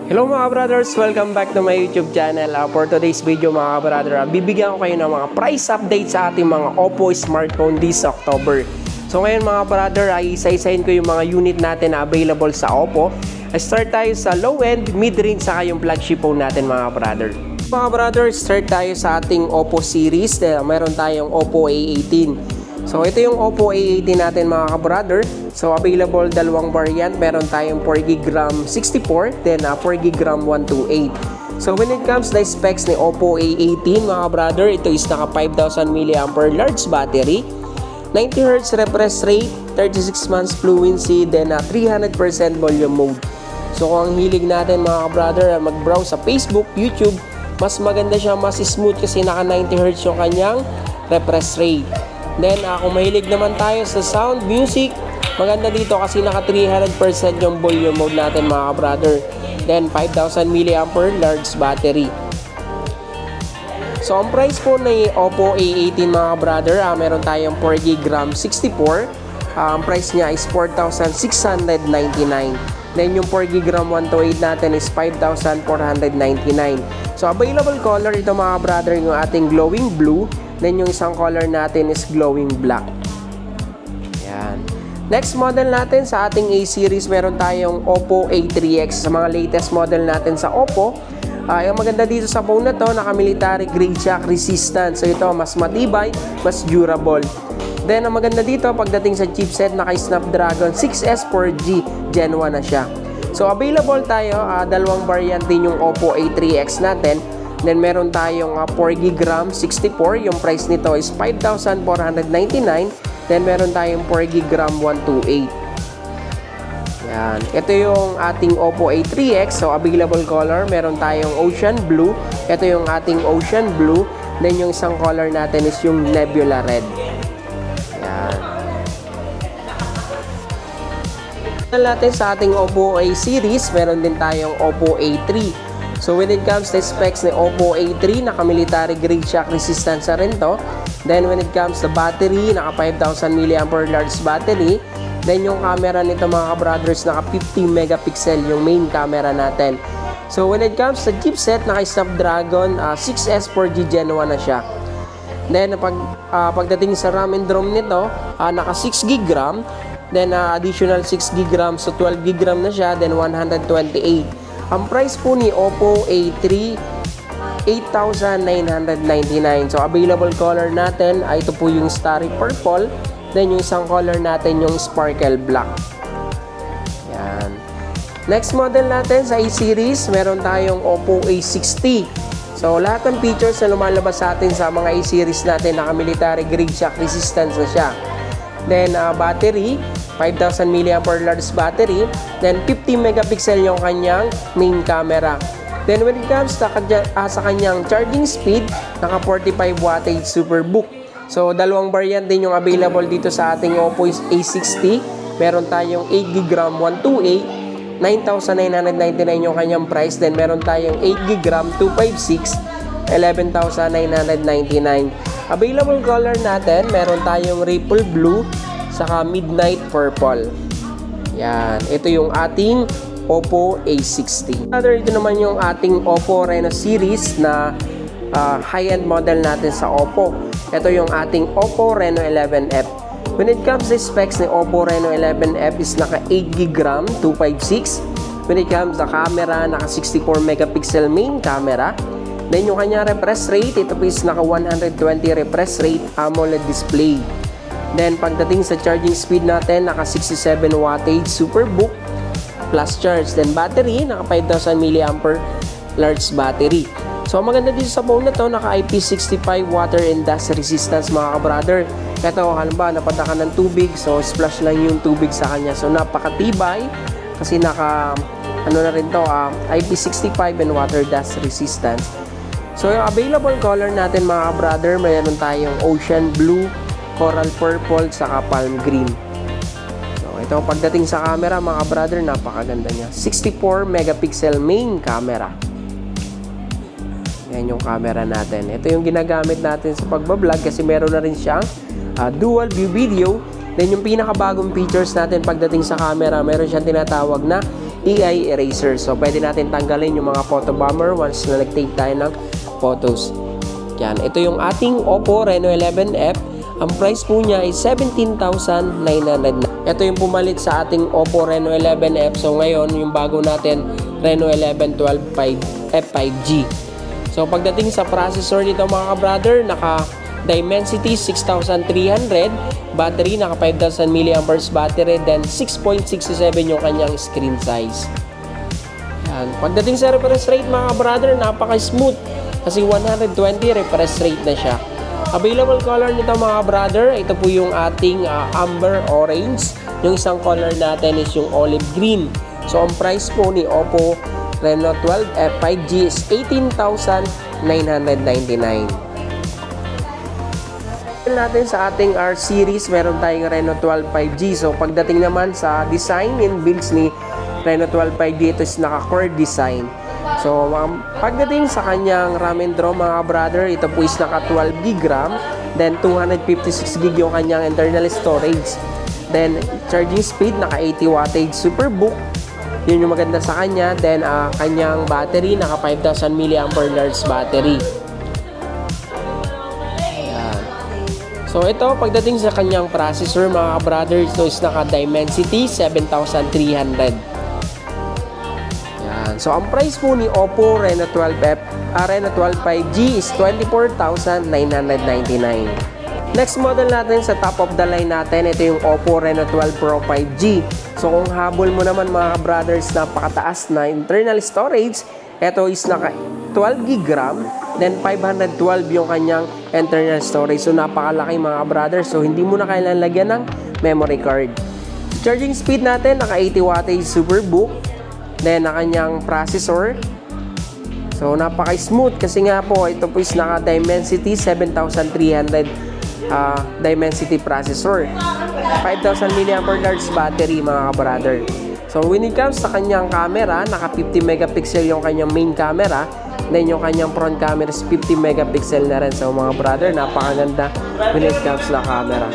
Hello mga brothers! Welcome back to my YouTube channel. For today's video mga brother, bibigyan ko kayo ng mga price update sa ating mga Oppo smartphone this October. So ngayon mga brother, ay isa-isahin ko yung mga unit natin na available sa Oppo. Start tayo sa low-end, mid-range, saka yung flagship phone natin mga brother. Mga brother, start tayo sa ating Oppo series. Meron tayong Oppo A18. So ito yung Oppo A18 natin mga brother. So available dalawang variant. Meron tayong 4GB RAM 64, then 4GB RAM 128. So when it comes to the specs ni Oppo A18 mga brother, ito is naka 5000 mAh large battery, 90Hz refresh rate, 36 months fluency, then 300% volume mode. So kung ang hilig natin mga brother mag-browse sa Facebook, YouTube, mas maganda siya, mas smooth kasi naka 90Hz yung kanyang refresh rate. Then kung mahilig naman tayo sa sound, music, maganda dito kasi naka 300% yung volume mode natin mga brother. Then 5000 mAh large battery. So ang price po ng Oppo A18 mga brother, meron tayong 4GB RAM 64. Ang price niya is 4,699. Then yung 4GB RAM 128 natin is 5,499. So available color ito mga brother, yung ating glowing blue. Then yung isang color natin is glowing black. Yan. Next model natin sa ating A series, meron tayong Oppo A3X. Sa mga latest model natin sa Oppo, yung maganda dito sa phone na to, naka-military grade shock resistant. So ito mas matibay, mas durable. Then ang maganda dito pagdating sa chipset, naka-Snapdragon 6S 4G Gen 1 na siya. So available tayo, dalawang variant din yung Oppo A3X natin. Then meron tayong 4GB RAM 64, yung price nito is 5,499. Then meron tayong 4GB RAM 128. Yan. Ito yung ating Oppo A3X. So available color, meron tayong Ocean Blue. Ito yung ating Ocean Blue. Then yung isang color natin is yung Nebula Red. Yan. Natin sa ating Oppo A series, meron din tayong Oppo A3. So when it comes to specs ni Oppo A3, naka-military grade shock resistance na rin to. Then when it comes to battery, naka 5000 mAh large battery. Then yung camera nito mga brothers, naka 50 megapixel yung main camera natin. So when it comes to chipset, naka Snapdragon 6S 4G Gen 1 na siya. Then pagdating sa RAM and ROM nito, naka 6GB RAM. Then additional 6GB RAM, so 12GB RAM na siya. Then 128. Ang price po ni Oppo A3, 8,999. So available color natin ay ito po yung Starry Purple. Then yung isang color natin yung Sparkle Black. Yan. Next model natin sa A-series, meron tayong Oppo A60. So lahat ng features na lumalabas sa atin sa mga A-series natin, naka-military grade shock resistance na siya. Then battery, 5,000 mAh large battery. Then 50 megapixel yung kanyang main camera. Then when it comes to sa kanyang charging speed, naka 45 wattage Superbook. So dalawang variant din yung available dito sa ating Oppo A60. Meron tayong 8GB RAM 128, 9,999 yung kanyang price. Then meron tayong 8GB RAM 256, 11,999. Available color natin, meron tayong Ripple Blue, saka Midnight Purple. Yan. Ito yung ating Oppo A60. Ito naman yung ating Oppo Reno series na high-end model natin sa Oppo. Ito yung ating Oppo Reno 11F. When it comes to specs ni Oppo Reno 11F is naka 8GB RAM 256. When it comes to camera, naka 64 megapixel main camera. Then yung kanya refresh rate, ito is naka 120 refresh rate AMOLED display. Then pagdating sa charging speed natin, naka 67 wattage Superbook plus charge. Then battery, naka 5,000 mAh large battery. So maganda dito sa phone na to, naka IP65 water and dust resistance mga brother. Ito halimbawa napadakan ng tubig, so splash lang yung tubig sa kanya. So napakatibay kasi naka na rin to, IP65 and water dust resistance. So yung available color natin mga brother, mayroon tayong Ocean Blue, Coral Purple, saka Palm Green. So ito pagdating sa camera mga brother, napakaganda niya. 64 megapixel main camera. Yan yung camera natin. Ito yung ginagamit natin sa pagbablog kasi meron na rin siyang dual view video. Then yung pinakabagong features natin pagdating sa camera, meron siyang tinatawag na AI eraser. So, pwede natin tanggalin yung mga photo bomber once na nag-take tayo ng photos. Yan. Ito yung ating Oppo Reno 11F. Ang price po niya ay 17,900. Ito yung pumalit sa ating Oppo Reno 11F. So, ngayon, yung bago natin, Reno 11 12 F5G. So, pagdating sa processor nito mga ka-brother, naka Dimensity 6300, battery naka 5000 mAh battery, then 6.67 yung kanyang screen size. Yan. Pagdating sa refresh rate mga ka-brother, napaka-smooth kasi 120 refresh rate na siya. Available color nito mga brother, ito po yung ating amber orange. Yung isang color natin is yung olive green. So, ang price po ni Oppo Reno 12 F5G is 18,999. Natin sa ating R series, meron tayong Reno 12 5G. So, pagdating naman sa design and builds ni Reno 12 5G, ito is naka-core design. So, pagdating sa kanyang RAM and ROM mga brother, ito po is naka 12 GB RAM, then 256 GB yung kanyang internal storage. Then, charging speed, naka 80 wattage Superbook. Yun yung maganda sa kanya. Then, kanyang battery, naka 5,000 mAh battery. So, ito, pagdating sa kanyang processor, mga brother, ito is naka Dimensity 7300. Yan. So, ang price po ni Oppo Reno 12 5G is 24,999. Next model natin sa top of the line natin, ito yung Oppo Reno 12 Pro 5G. So, kung habol mo naman mga brothers, napakataas na internal storage, ito is naka 12 GB RAM, then 512 yung kanyang internal storage. So, napakalaki mga brothers. So, hindi mo na kailangan lagyan ng memory card. Charging speed natin, naka 80 wattage Superbook. Then, na kanyang processor. So, napaka-smooth kasi nga po, ito po is naka Dimensity 7300 Dimensity processor. 5,000 mAh battery mga brother. So, when it comes sa kanyang camera, naka 50 megapixel yung kanyang main camera. Then, yung kanyang front camera is 50 megapixel na rin. So, mga brother, napakaganda when it comes sa camera.